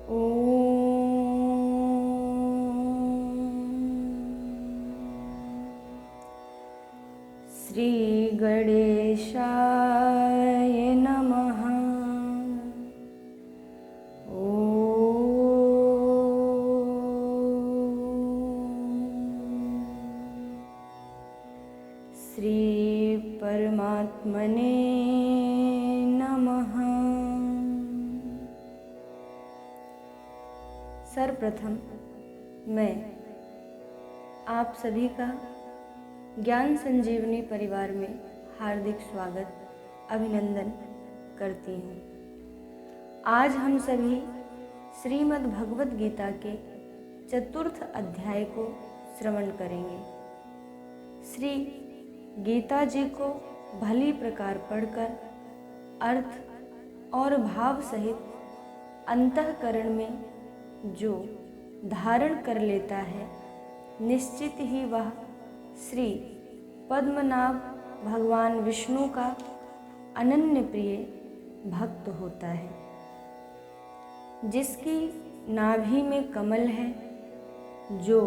श्री गणेशाय नमः। श्री परमात्मने नमः। सर्वप्रथम मैं आप सभी का ज्ञान संजीवनी परिवार में हार्दिक स्वागत अभिनंदन करती हूँ। आज हम सभी श्रीमद् भगवत गीता के चतुर्थ अध्याय को श्रवण करेंगे। श्री गीता जी को भली प्रकार पढ़कर अर्थ और भाव सहित अंतःकरण में जो धारण कर लेता है, निश्चित ही वह श्री पद्मनाभ भगवान विष्णु का अनन्य प्रिय भक्त होता है। जिसकी नाभि में कमल है, जो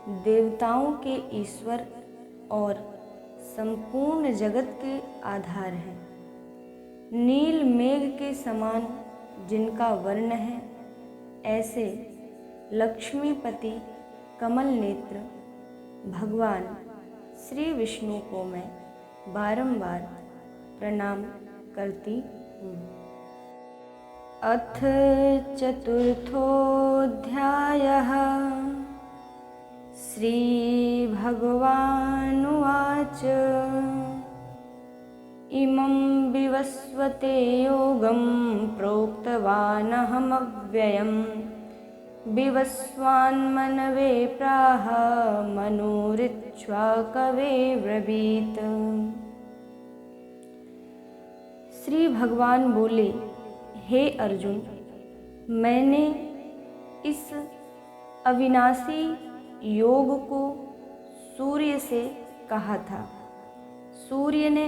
देवताओं के ईश्वर और संपूर्ण जगत के आधार है, नील मेघ के समान जिनका वर्ण है, ऐसे लक्ष्मीपति कमल नेत्र भगवान श्री विष्णु को मैं बारंबार प्रणाम करती हूँ। अथ चतुर्थोऽध्यायः। श्री भगवानुवाच। इमं विवस्वते योगं प्रोक्तवानहमव्ययम् विवस्वान्मनवे प्राह मनोरिक्ष्वाकवे ब्रवीत। श्री भगवान बोले, हे अर्जुन, मैंने इस अविनाशी योग को सूर्य से कहा था। सूर्य ने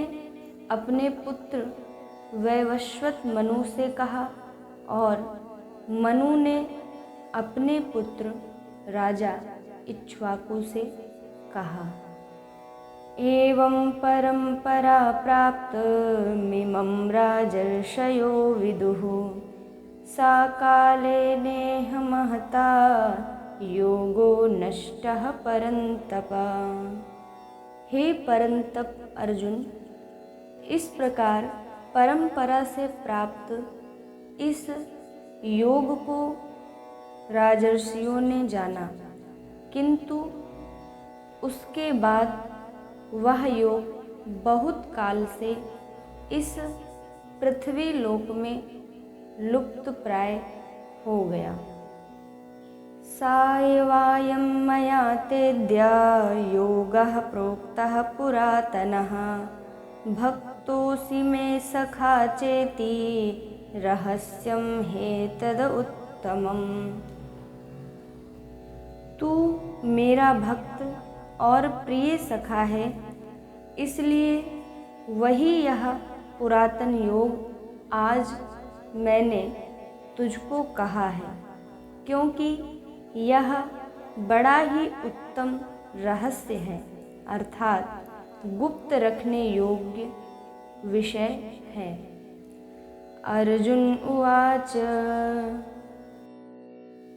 अपने पुत्र वैवस्वत मनु से कहा और मनु ने अपने पुत्र राजा इक्ष्वाकु से कहा। एवं परंपरा प्राप्त मिमं राजर्षयो विदुः सा काले नेह महता योगो नष्टः परंतप। हे परंतप अर्जुन, इस प्रकार परंपरा से प्राप्त इस योग को राजर्षियों ने जाना, किंतु उसके बाद वह योग बहुत काल से इस पृथ्वी लोक में लुप्त प्राय हो गया। सायवायं मया तेद्या योगः प्रोक्तः पुरातनः भक्तोऽसि मे सखा चेति रहस्यं ह्येतद् उत्तमम्। तू मेरा भक्त और प्रिय सखा है, इसलिए वही यह पुरातन योग आज मैंने तुझको कहा है, क्योंकि यह बड़ा ही उत्तम रहस्य है, अर्थात गुप्त रखने योग्य विषय है। अर्जुन उवाच।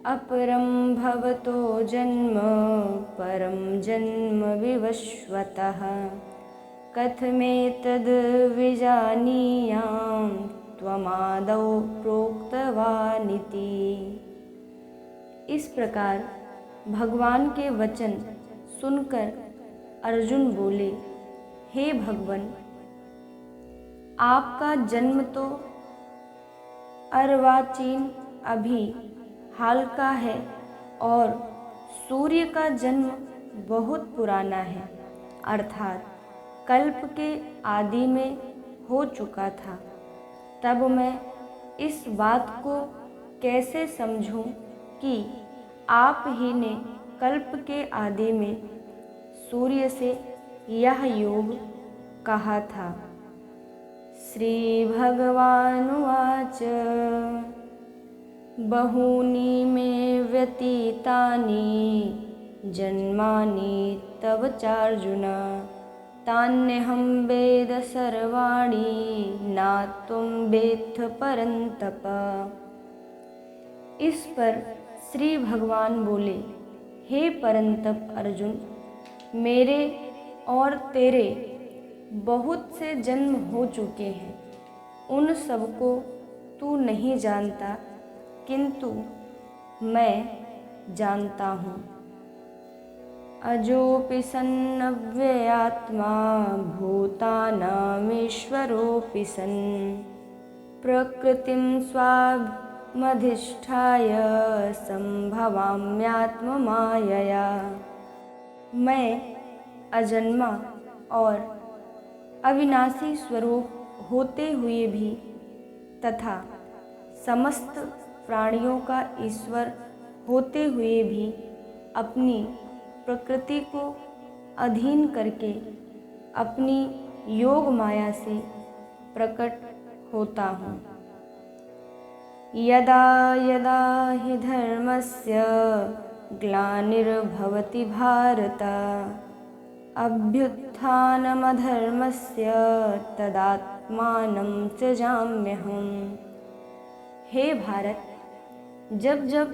अपरं भवतो जन्म परं जन्म विवस्वतः कथमेतद् विजानीयां त्वमादौ प्रोक्तवानिति। इस प्रकार भगवान के वचन सुनकर अर्जुन बोले, हे भगवन, आपका जन्म तो अर्वाचीन अभी हाल का है और सूर्य का जन्म बहुत पुराना है, अर्थात कल्प के आदि में हो चुका था। तब मैं इस बात को कैसे समझूं कि आप ही ने कल्प के आदि में सूर्य से यह योग कहा था। श्री भगवानुवाच। बहूनि मे व्यतीतानि जन्मानि तव चार्जुन, तान्यहं वेद सर्वाणि न त्वं वेत्थ परन्तप। इस पर श्री भगवान बोले, हे परंतप अर्जुन, मेरे और तेरे बहुत से जन्म हो चुके हैं, उन सबको तू नहीं जानता, किंतु मैं जानता हूँ। अजोऽपि सन्नव्ययात्मा भूतानामीश्वरोऽपि सन्, प्रकृतिं स्वामधिष्ठाय संभवाम्यात्ममायया। मैं अजन्मा और अविनाशी स्वरूप होते हुए भी तथा समस्त प्राणियों का ईश्वर होते हुए भी अपनी प्रकृति को अधीन करके अपनी योग माया से प्रकट होता हूँ। यदा यदा हि धर्मस्य ग्लानिर्भवति भारत, अभ्युत्थानमधर्मस्य तदात्मानं सृजाम्यहम्। हे भारत, जब जब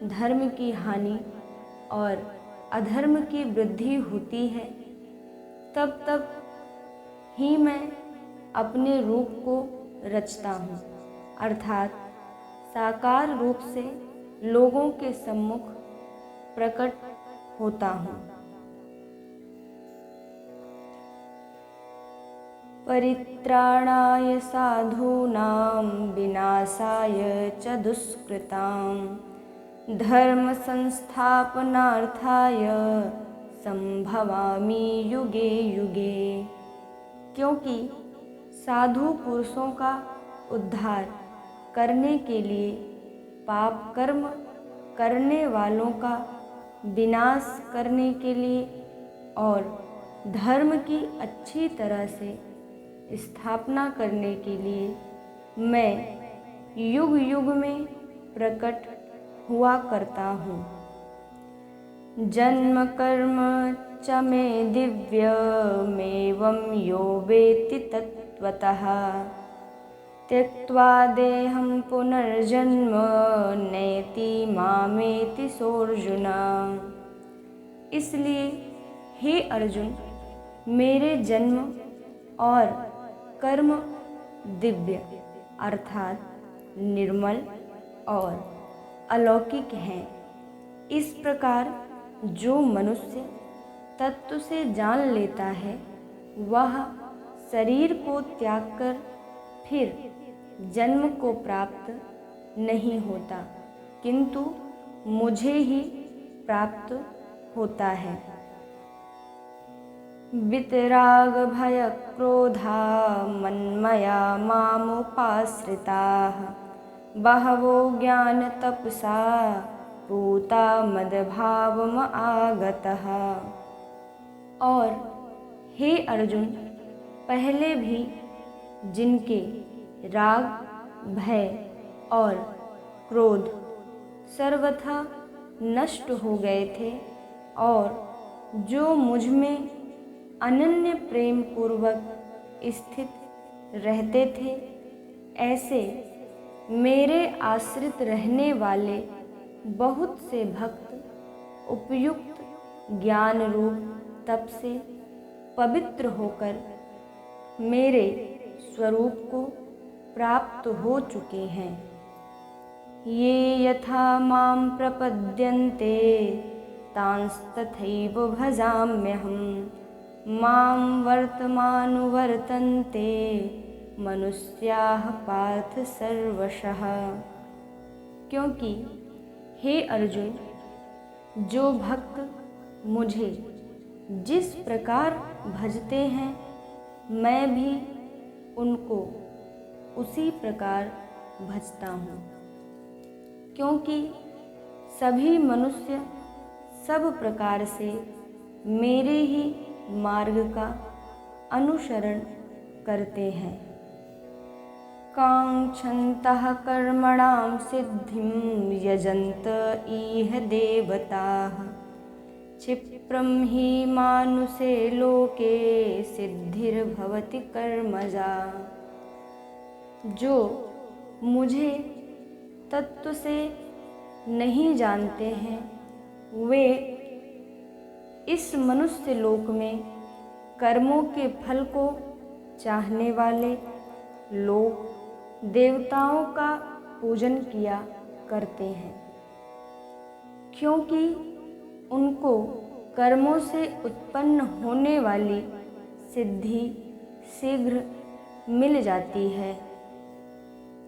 धर्म की हानि और अधर्म की वृद्धि होती है, तब तब ही मैं अपने रूप को रचता हूँ, अर्थात साकार रूप से लोगों के सम्मुख प्रकट होता हूँ। परित्राणाय साधूनां विनाशाय च दुष्कृतां, धर्म संस्थापनार्थाय संभवामि युगे युगे। क्योंकि साधु पुरुषों का उद्धार करने के लिए पाप कर्म करने वालों का विनाश करने के लिए और धर्म की अच्छी तरह से स्थापना करने के लिए मैं युग युग में प्रकट हुआ करता हूँ। जन्म कर्म च मे दिव्यमेवं यो वेत्ति तत्त्वतः, त्यक्त्वा देहं पुनर्जन्म नयति मामेति सोऽर्जुन। इसलिए हे अर्जुन, मेरे जन्म और कर्म दिव्य अर्थात निर्मल और अलौकिक हैं। इस प्रकार जो मनुष्य तत्व से जान लेता है, वह शरीर को त्याग कर फिर जन्म को प्राप्त नहीं होता, किंतु मुझे ही प्राप्त होता है। वितराग भय क्रोधा मन्मया मामुपाश्रिताः, बहवो ज्ञान तपसा पूता मदभावम आगतः। और हे अर्जुन, पहले भी जिनके राग भय और क्रोध सर्वथा नष्ट हो गए थे और जो मुझ में अनन्य प्रेम पूर्वक स्थित रहते थे, ऐसे मेरे आश्रित रहने वाले बहुत से भक्त उपयुक्त ज्ञान रूप तप से पवित्र होकर मेरे स्वरूप को प्राप्त हो चुके हैं। ये यथा मां प्रपद्यन्ते तांस्तथैव भजाम्यहम्, मां वर्तमानुवर्तन्ते मनुष्याः पार्थ सर्वशः। क्योंकि हे अर्जुन, जो भक्त मुझे जिस प्रकार भजते हैं, मैं भी उनको उसी प्रकार भजता हूँ। क्योंकि सभी मनुष्य सब प्रकार से मेरे ही मार्ग का अनुसरण करते हैं। काङ्क्षन्तः कर्मणां सिद्धिं यजन्त इह देवताः क्षिप्रं हि मानुषे लोके सिद्धिर्भवति कर्मजा। जो मुझे तत्व से नहीं जानते हैं वे इस मनुष्य लोक में कर्मों के फल को चाहने वाले लोग देवताओं का पूजन किया करते हैं, क्योंकि उनको कर्मों से उत्पन्न होने वाली सिद्धि शीघ्र मिल जाती है।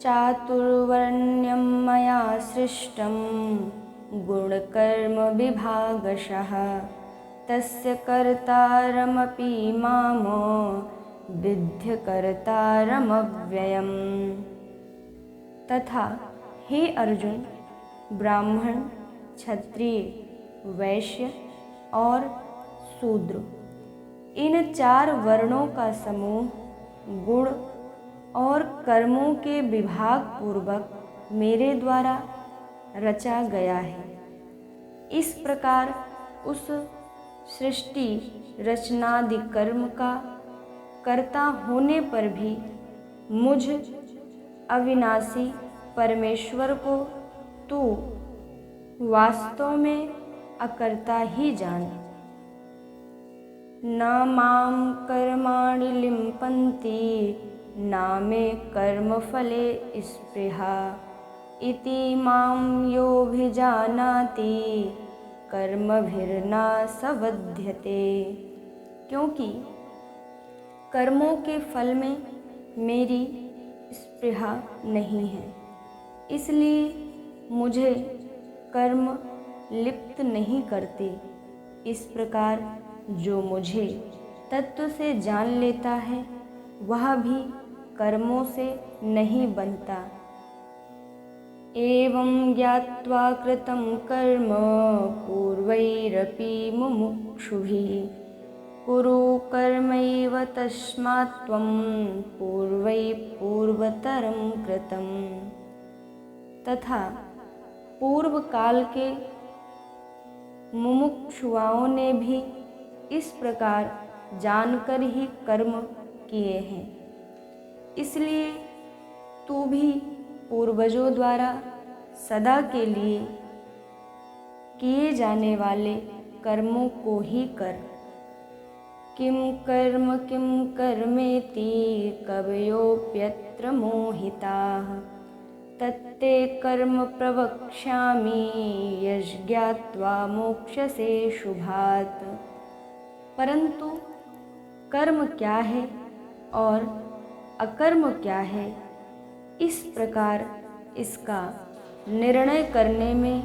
चातुर्वर्ण्यं मया सृष्टं गुणकर्म विभागशः तस्य कर्तारमपि माम विद्य कर्तारमव्ययम्। तथा हे अर्जुन, ब्राह्मण, क्षत्रिय, वैश्य और शूद्र इन 4 वर्णों का समूह गुण और कर्मों के विभाग पूर्वक मेरे द्वारा रचा गया है। इस प्रकार उस सृष्टि रचनादि कर्म का कर्ता होने पर भी मुझ अविनाशी परमेश्वर को तू वास्तव में अकर्ता ही जान। न मां कर्माणि लिम्पन्ति न मे कर्मफले स्पृहा इति मां योऽभिजानाति कर्मभिर्न संबध्यते। क्योंकि कर्मों के फल में मेरी स्पृहा नहीं है, इसलिए मुझे कर्म लिप्त नहीं करते। इस प्रकार जो मुझे तत्व से जान लेता है वह भी कर्मों से नहीं बनता। एवं ज्ञात्वा कृतं कर्म पूर्वैरपि मुमुक्षुभिः कुरु कर्मैव तस्मात् त्वं पूर्वैः पूर्वतरं कृतं। तथा पूर्व काल के मुमुक्षुओं ने भी इस प्रकार जानकर ही कर्म किए हैं, इसलिए तू भी पूर्वजों द्वारा सदा के लिए किए जाने वाले कर्मों को ही कर। किम कर्मेति कवयोऽप्यत्र मोहिताः तत्ते कर्म प्रवक्ष्यामि यज्ञात्वा मोक्ष्यसे शुभात्। परंतु कर्म क्या है और अकर्म क्या है, इस प्रकार इसका निर्णय करने में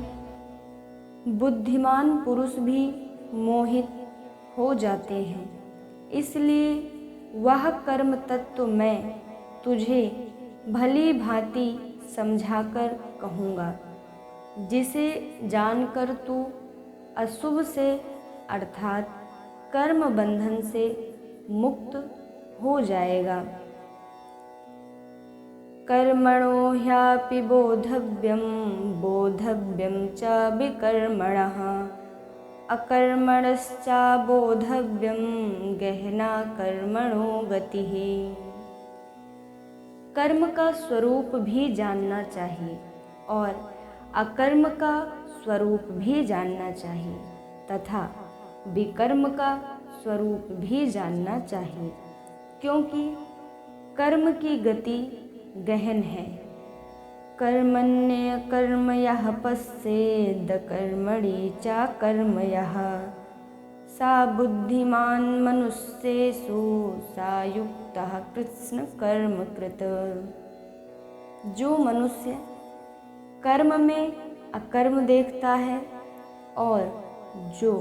बुद्धिमान पुरुष भी मोहित हो जाते हैं। इसलिए वह कर्म तत्व मैं तुझे भली भांति समझाकर कहूँगा, जिसे जानकर तू अशुभ से अर्थात कर्म बंधन से मुक्त हो जाएगा। कर्मणो ह्यापि बोधव्यं च विकर्मणः अकर्मणश्च बोधव्यं गहना कर्मणो गतिः। कर्म का स्वरूप भी जानना चाहिए और अकर्म का स्वरूप भी जानना चाहिए तथा विकर्म का स्वरूप भी जानना चाहिए, क्योंकि कर्म की गति गहन है। कर्मण्य कर्म यः पश्येद कर्मणि च कर्म यः सा बुद्धिमान् मनुष्येषु सा युक्तः कृत्स्न कर्म कृत। जो मनुष्य कर्म में अकर्म देखता है और जो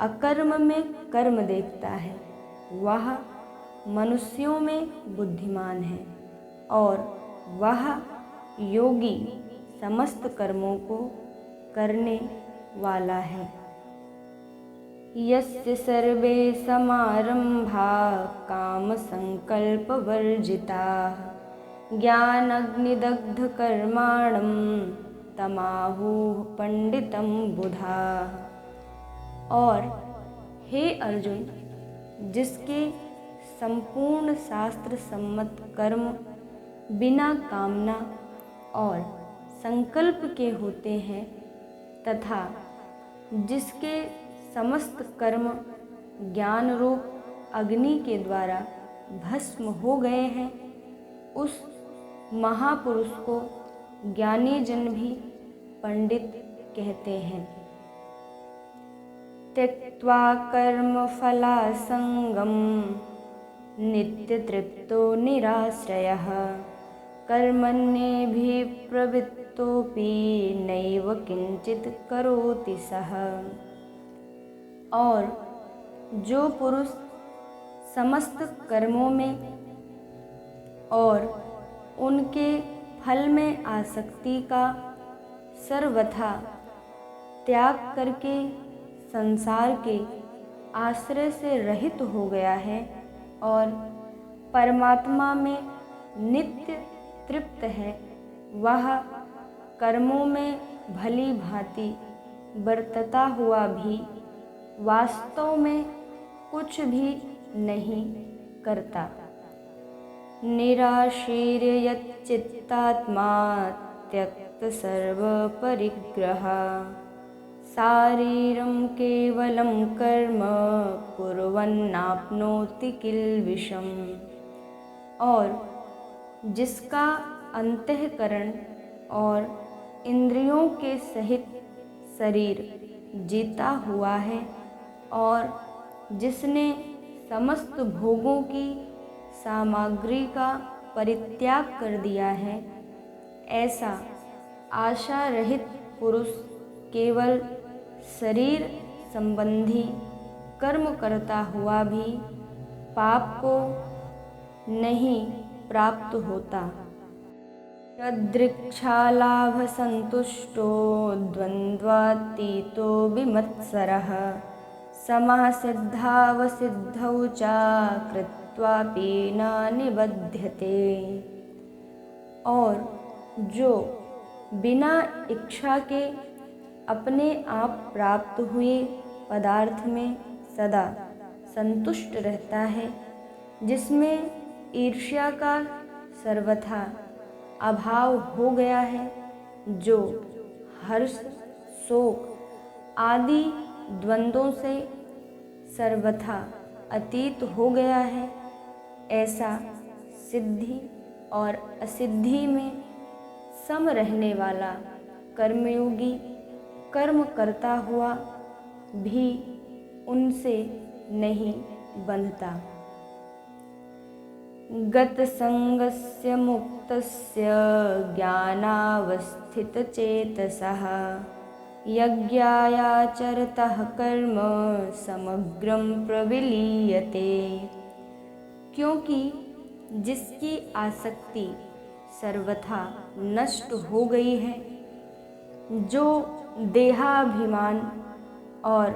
अकर्म में कर्म देखता है वह मनुष्यों में बुद्धिमान है और वह योगी समस्त कर्मों को करने वाला है। यस्य सर्वे समारंभा काम संकल्प वर्जिताः ज्ञानाग्निदग्ध कर्माणं तमाहुः पंडितं बुधाः। और हे अर्जुन, जिसके संपूर्ण शास्त्र सम्मत कर्म बिना कामना और संकल्प के होते हैं तथा जिसके समस्त कर्म ज्ञान रूप अग्नि के द्वारा भस्म हो गए हैं, उस महापुरुष को ज्ञानी जन भी पंडित कहते हैं। त्यक्त्वा कर्मफलासंगं नित्यतृप्तो निराश्रयः कर्मण्येभिप्रवृत्तोऽपि नैव किंचित करोति सः। और जो पुरुष समस्त कर्मों में और उनके फल में आसक्ति का सर्वथा त्याग करके संसार के आश्रय से रहित हो गया है और परमात्मा में नित्य तृप्त है, वह कर्मों में भली भांति बरतता हुआ भी वास्तव में कुछ भी नहीं करता। निराशीर्य यच्चित्तात्मा त्यक्त सर्व परिग्रह शारीरं केवलं कर्म कुर्वन्नाप्नोति किल्बिषम्। और जिसका अंतःकरण और इंद्रियों के सहित शरीर जीता हुआ है और जिसने समस्त भोगों की सामग्री का परित्याग कर दिया है, ऐसा आशा रहित पुरुष केवल शरीर संबंधी कर्म करता हुआ भी पाप को नहीं प्राप्त होता। यदृच्छालाभ संतुष्टो द्वन्द्वातीतो विमत्सरः समः सिद्धावसिद्धौ च कृत्वापि न निबध्यते। और जो बिना इच्छा के अपने आप प्राप्त हुए पदार्थ में सदा संतुष्ट रहता है, जिसमें ईर्ष्या का सर्वथा अभाव हो गया है, जो हर्ष शोक आदि द्वंद्वों से सर्वथा अतीत हो गया है, ऐसा सिद्धि और असिद्धि में सम रहने वाला कर्मयोगी कर्म करता हुआ भी उनसे नहीं बंधता। गतसंगस्य मुक्तस्य ज्ञानावस्थितचेतसः यज्ञायाचरतः कर्म समग्रं प्रविलीयते। क्योंकि जिसकी आसक्ति सर्वथा नष्ट हो गई है, जो देहाभिमान और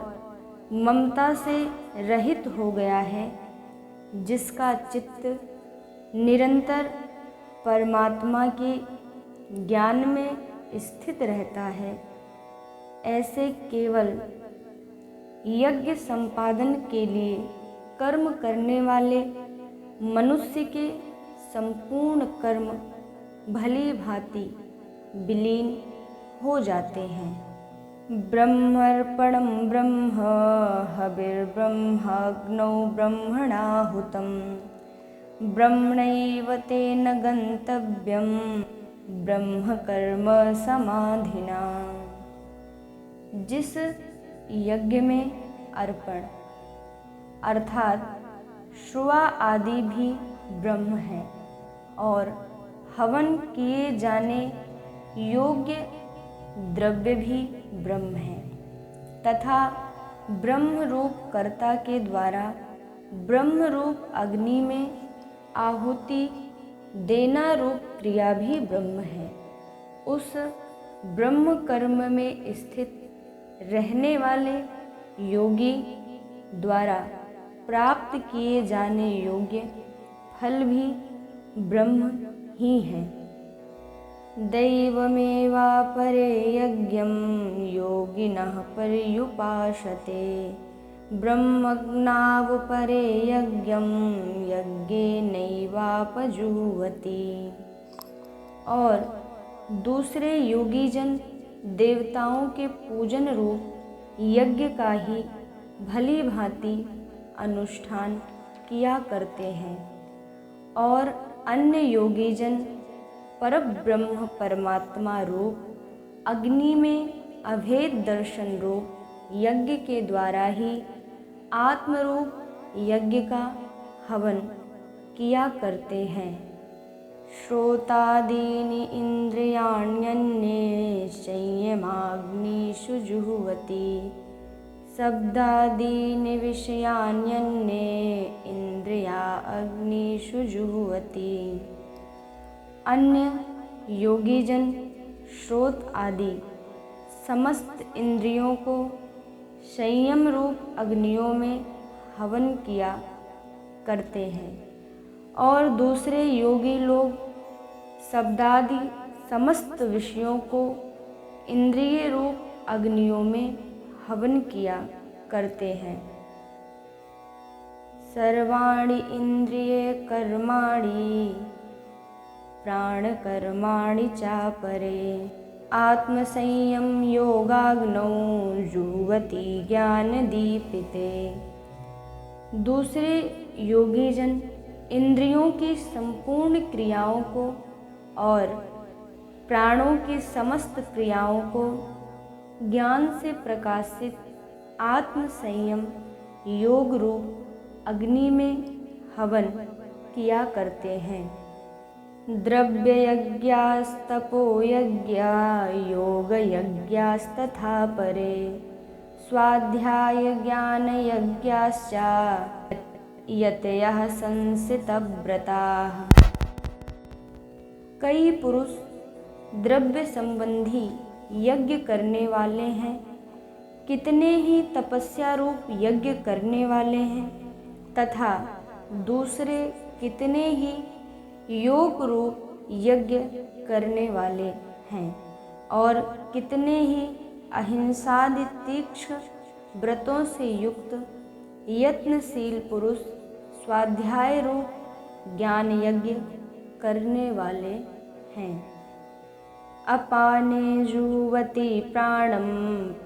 ममता से रहित हो गया है, जिसका चित्त निरंतर परमात्मा के ज्ञान में स्थित रहता है, ऐसे केवल यज्ञ संपादन के लिए कर्म करने वाले मनुष्य के संपूर्ण कर्म भली भांति विलीन हो जाते हैं। ब्रह्मर्पणं ब्रह्म हविर्ब्रह्माग्नौ ब्रह्मणाहुतं ब्रह्मणैव तेन गन्तव्यं ब्रह्म कर्म समाधिना। जिस यज्ञ में अर्पण अर्थात श्रुआ आदि भी ब्रह्म है और हवन किए जाने योग्य द्रव्य भी ब्रह्म है तथा ब्रह्म रूप कर्ता के द्वारा ब्रह्म रूप अग्नि में आहुति देना रूप क्रिया भी ब्रह्म है। उस ब्रह्म कर्म में स्थित रहने वाले योगी द्वारा प्राप्त किए जाने योग्य फल भी ब्रह्म ही हैं। दैवमेवापरे यज्ञं योगिनः पर्युपासते, ब्रह्मज्ञावपरे यज्ञं यज्ञेनैवापजुह्वति। और दूसरे योगी जन देवताओं के पूजन रूप यज्ञ का ही भली भांति अनुष्ठान किया करते हैं, और अन्य योगी जन परब्रह्म परमात्मा रूप अग्नि में अभेद दर्शन रूप यज्ञ के द्वारा ही आत्मरूप यज्ञ का हवन किया करते हैं। श्रोतादीनि इन्द्रियाण्यन्ये संयमाग्निषु जुह्वति, शब्दादीनि विषयान्यन्ये इंद्रिया अग्निषु जुह्वति। अन्य योगी जन श्रोत आदि समस्त इंद्रियों को संयम रूप अग्नियों में हवन किया करते हैं, और दूसरे योगी लोग शब्दादि समस्त विषयों को इंद्रिय रूप अग्नियों में हवन किया करते हैं। सर्वाणि इंद्रिय कर्माणि प्राणकर्माणि चापरे, आत्मसंयम योगाग्नौ जुह्वति ज्ञानदीपिते। दूसरे योगी जन इंद्रियों की संपूर्ण क्रियाओं को और प्राणों की समस्त क्रियाओं को ज्ञान से प्रकाशित आत्म संयम योग रूप अग्नि में हवन किया करते हैं। द्रव्य यज्ञास्तपो यज्ञा योग यज्ञास्तथा परे, स्वाध्याय ज्ञान यज्ञाश्च यतयः संसितव्रताः। कई पुरुष द्रव्य संबंधी यज्ञ करने वाले हैं, कितने ही तपस्या रूप यज्ञ करने वाले हैं, तथा दूसरे कितने ही योग रूप यज्ञ करने वाले हैं, और कितने ही अहिंसादि तीक्ष्ण व्रतों से युक्त यत्नशील पुरुष स्वाध्याय रूप ज्ञान यज्ञ करने वाले हैं। अपाने जुह्वति प्राणं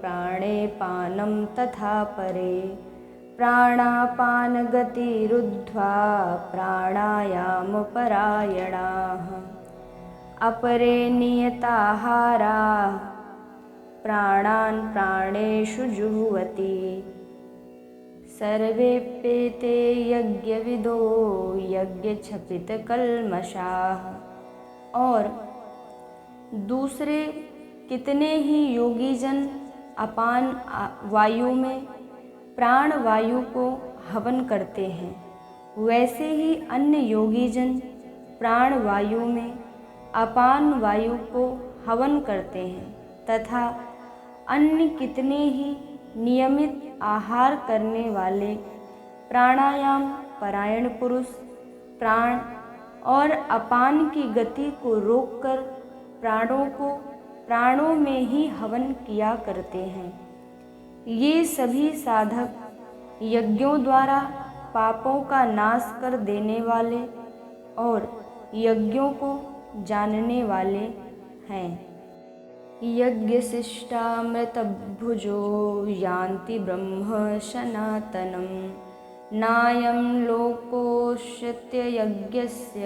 प्राणे पानं तथा परे, प्राणापानगतिरुद्ध्वा प्राणायामपरायणाः। अपरे नियताहाराः प्राणान् प्राणेषु जुह्वति, सर्वेप्येते यज्ञविदो यज्ञक्षपितकल्मषाः। और दूसरे कितने ही योगी जन अपान वायु में प्राण वायु को हवन करते हैं, वैसे ही अन्य योगी जन प्राण वायु में अपान वायु को हवन करते हैं, तथा अन्य कितने ही नियमित आहार करने वाले प्राणायाम परायण पुरुष प्राण और अपान की गति को रोककर प्राणों को प्राणों में ही हवन किया करते हैं। ये सभी साधक यज्ञों द्वारा पापों का नाश कर देने वाले और यज्ञों को जानने वाले हैं। यज्ञशिष्टामृतभुजो यान्ति ब्रह्म सनातनं, नायं लोकोऽस्यते यज्ञस्य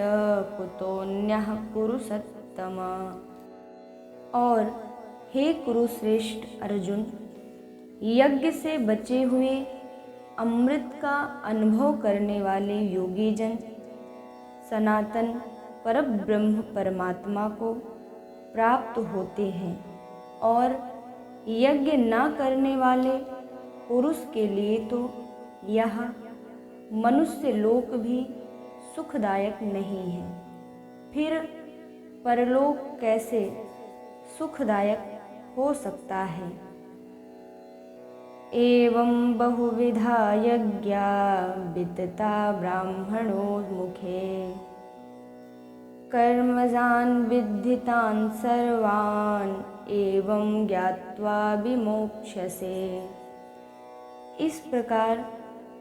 कुतोऽन्यः कुरु सत्तम। और हे कुरुश्रेष्ठ अर्जुन, यज्ञ से बचे हुए अमृत का अनुभव करने वाले योगी जन सनातन परब्रह्म परमात्मा को प्राप्त होते हैं, और यज्ञ न करने वाले पुरुष के लिए तो यह मनुष्य लोक भी सुखदायक नहीं है, फिर परलोक कैसे सुखदायक हो सकता है। एवं बहुविधा यज्ञा वितता ब्राह्मणों मुखे, कर्मजान् विद्धितान् सर्वान् एवं ज्ञात्वा विमोक्ष्यसे। इस प्रकार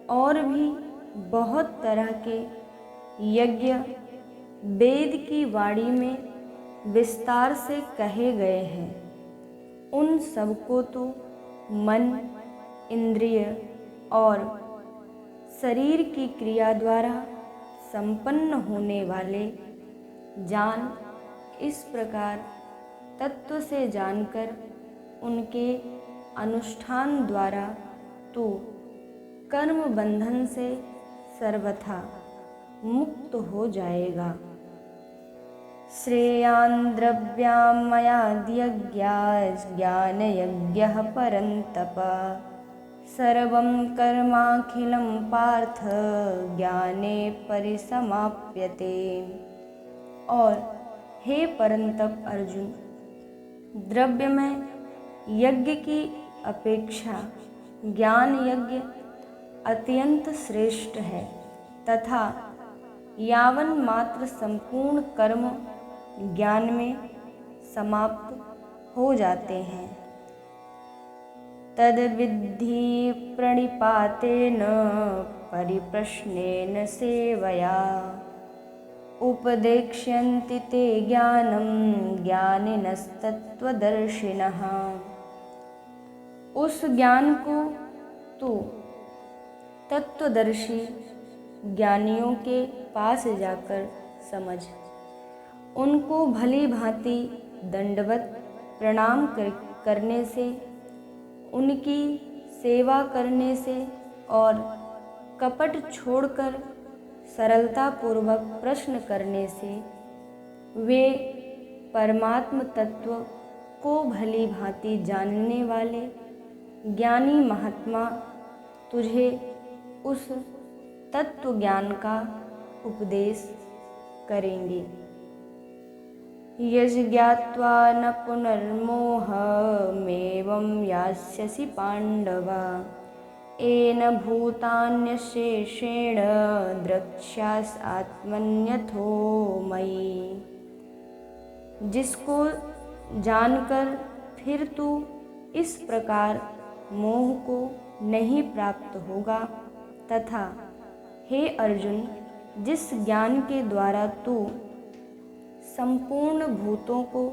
और भी बहुत तरह के यज्ञ वेद की वाणी में विस्तार से कहे गए हैं। उन सबको तो मन, इंद्रिय और शरीर की क्रिया द्वारा संपन्न होने वाले जान इस प्रकार तत्व से जानकर उनके अनुष्ठान द्वारा तू कर्म बंधन से सर्वथा मुक्त हो जाएगा। श्रेयान् द्रव्यामयाद्यज्ञानयज्ञः परन्तप सर्वं कर्माखिलं पार्थ ज्ञाने परिसमाप्यते। और हे परंतप अर्जुन, द्रव्य में यज्ञ की अपेक्षा ज्ञान यज्ञ अत्यंत श्रेष्ठ है तथा यावन मात्र संपूर्ण कर्म ज्ञान में समाप्त हो जाते हैं। तद विद्धि प्रणिपातेन परिप्रश्नेन सेवया उपदेक्ष्यन्ति ते ज्ञानं ज्ञानिनस्तत्त्वदर्शिनः। उस ज्ञान को तू तत्वदर्शी ज्ञानियों के पास जाकर समझ। उनको भली भांति दंडवत प्रणाम करने से, उनकी सेवा करने से और कपट छोड़कर सरलता पूर्वक प्रश्न करने से वे परमात्म तत्व को भली भांति जानने वाले ज्ञानी महात्मा तुझे उस तत्व ज्ञान का उपदेश करेंगे। यज्ञात्वा न पुनर्मोहमेवं यास्यसि पांडव येन भूतान्यशेषेण द्रक्ष्यास आत्मन्यथो मयि। जिसको जानकर फिर तू इस प्रकार मोह को नहीं प्राप्त होगा तथा हे अर्जुन, जिस ज्ञान के द्वारा तू संपूर्ण भूतों को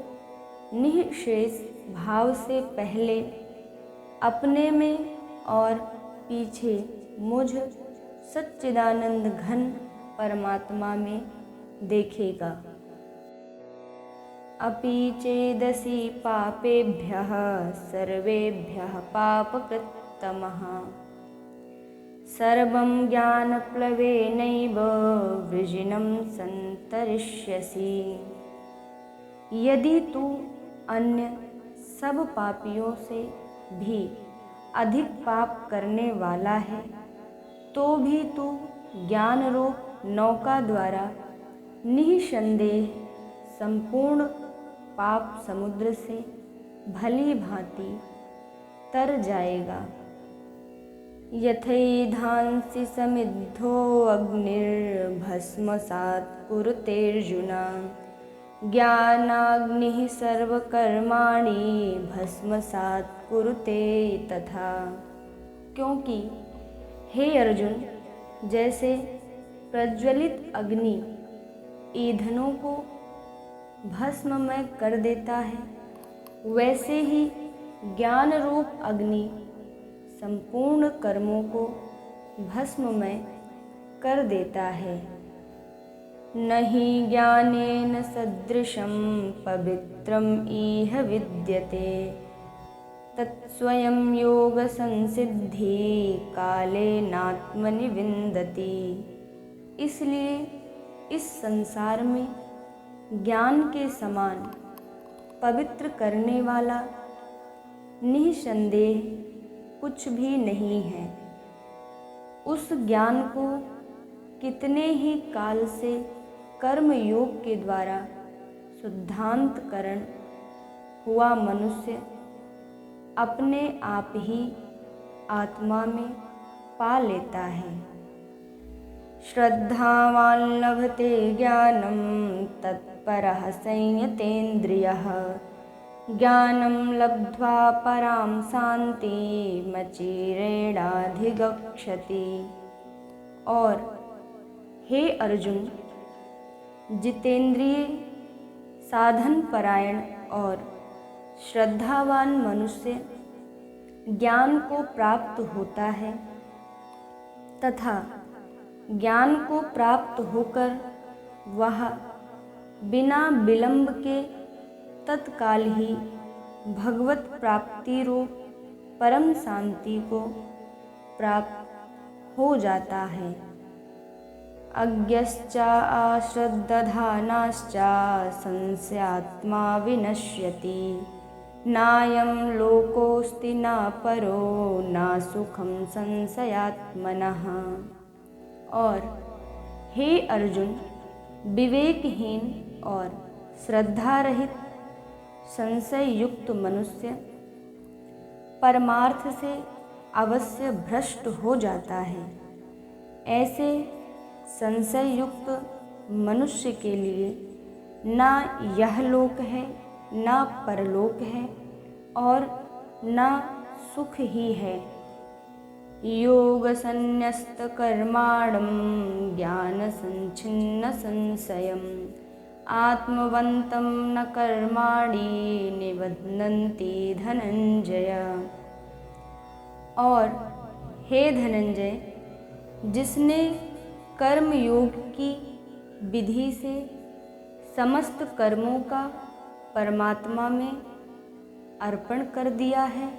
निःशेष भाव से पहले अपने में और पीछे मुझ सच्चिदानंद घन परमात्मा में देखेगा। अपि चेदसि पापेभ्यः सर्वेभ्यः पापकृत्तमः सर्वं ज्ञानप्लवेनैव वृजिनं सन्तरिष्यसि। यदि तू अन्य सब पापियों से भी अधिक पाप करने वाला है तो भी तू ज्ञान रूप नौका द्वारा निःसंदेह संपूर्ण पाप समुद्र से भली भांति तर जाएगा। यथैधांसि समिद्धो अग्निर्भस्मसात् कुरुतेऽर्जुन ज्ञानाग्निः सर्वकर्माणि भस्मसात् कुरुते तथा। क्योंकि हे अर्जुन, जैसे प्रज्वलित अग्नि ईंधनों को भस्ममय कर देता है, वैसे ही ज्ञान रूप अग्नि संपूर्ण कर्मों को भस्ममय कर देता है। नहि ज्ञानेन सदृशं पवित्रम इह विद्यते तत्स्वयं योग संसिद्धि कालेनात्मनि विन्दति। इसलिए इस संसार में ज्ञान के समान पवित्र करने वाला निःसंदेह कुछ भी नहीं है। उस ज्ञान को कितने ही काल से कर्म योग के द्वारा शुद्धांतकरण हुआ मनुष्य अपने आप ही आत्मा में पा लेता है। श्रद्धावान् लभते ज्ञानं तत्परः संयतेन्द्रियः। ज्ञानं लब्ध्वा परां शान्तिमचिरेणाधिगच्छति। और हे अर्जुन, जितेंद्रिय, साधन परायण और श्रद्धावान मनुष्य ज्ञान को प्राप्त होता है तथा ज्ञान को प्राप्त होकर वह बिना विलंब के तत्काल ही भगवत प्राप्ति रूप परम शांति को प्राप्त हो जाता है। अज्ञश्च अश्रद्धधानाश्च संशयात्मा विनश्यति। नायं लोकोऽस्ति न परो न सुखं संशयात्मनः। और हे अर्जुन, विवेकहीन और श्रद्धा रहित संशय युक्त मनुष्य परमार्थ से अवश्य भ्रष्ट हो जाता है। ऐसे संशय युक्त मनुष्य के लिए ना यह लोक है, ना परलोक है और ना सुख ही है। योग संन्यस्त कर्माणं ज्ञान संच्छिन्न संशयम् आत्मवन्तं न कर्माणि निबध्नन्ति धनंजय। और हे धनंजय, जिसने कर्म योग की विधि से समस्त कर्मों का परमात्मा में अर्पण कर दिया है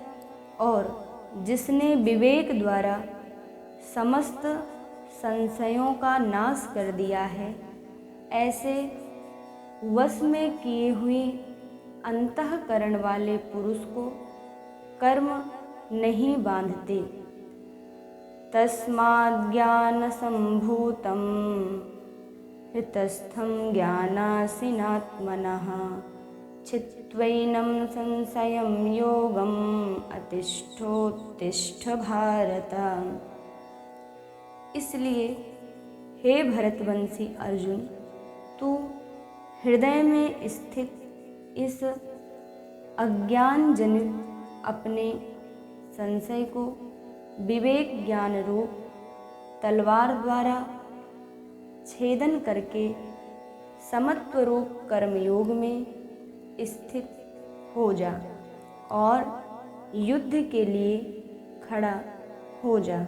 और जिसने विवेक द्वारा समस्त संशयों का नाश कर दिया है, ऐसे वश में किए हुए अंतःकरण वाले पुरुष को कर्म नहीं बांधते। तस्माद् ज्ञानसम्भूतं हृतस्थं ज्ञानासीनात्मनः छित्त्वैनं संशयं योगम् अतिष्ठोत्तिष्ठ भारत। इसलिए हे भरतवंशी अर्जुन, तू हृदय में स्थित इस अज्ञान जनित अपने संशय को विवेक ज्ञान रूप तलवार द्वारा छेदन करके समत्व रूप कर्मयोग में स्थित हो जा और युद्ध के लिए खड़ा हो जा।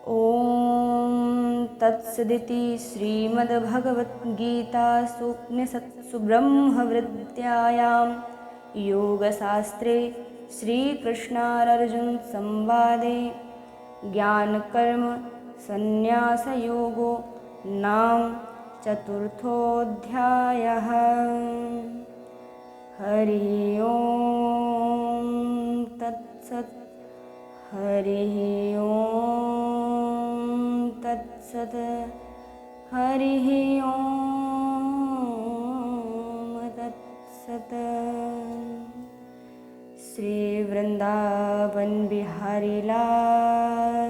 ओम तत्सदिति श्रीमद्भगवद्गीतासु उपनिषत्सु ब्रह्मविद्यायां योगशास्त्रे श्रीकृष्णार्जुन संवादे ज्ञानकर्म संन्यासयोगो नाम चतुर्थोऽध्यायः। हरि ओम तत्सत्। हरि ओम तत्सत्। हरि ओम तत्सत्। श्री वृंदावन बिहारी लाल